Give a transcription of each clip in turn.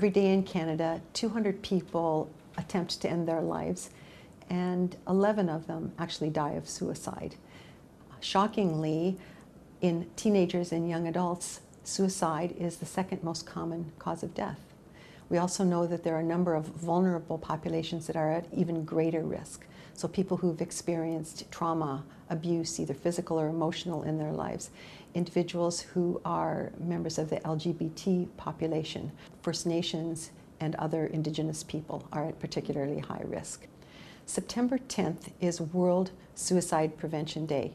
Every day in Canada, 200 people attempt to end their lives, and 11 of them actually die of suicide. Shockingly, in teenagers and young adults, suicide is the second most common cause of death. We also know that there are a number of vulnerable populations that are at even greater risk. So people who've experienced trauma, abuse, either physical or emotional in their lives, individuals who are members of the LGBT population, First Nations, and other Indigenous people are at particularly high risk. September 10th is World Suicide Prevention Day.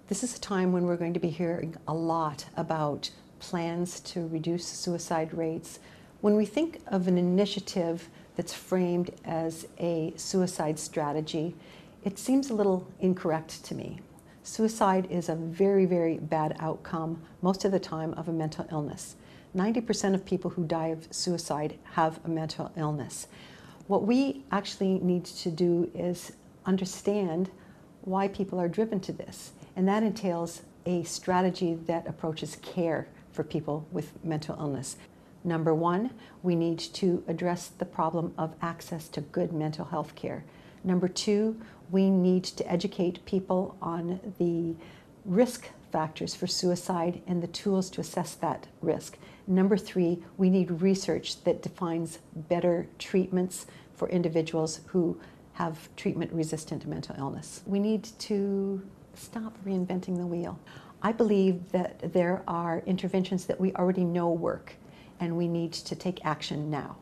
This is a time when we're going to be hearing a lot about plans to reduce suicide rates. When we think of an initiative that's framed as a suicide strategy, it seems a little incorrect to me. Suicide is a very, very bad outcome, most of the time, of a mental illness. 90% of people who die of suicide have a mental illness. What we actually need to do is understand why people are driven to this, and that entails a strategy that approaches care for people with mental illness. Number one, we need to address the problem of access to good mental health care. Number two, we need to educate people on the risk factors for suicide and the tools to assess that risk. Number three, we need research that defines better treatments for individuals who have treatment-resistant mental illness. We need to stop reinventing the wheel. I believe that there are interventions that we already know work, and we need to take action now.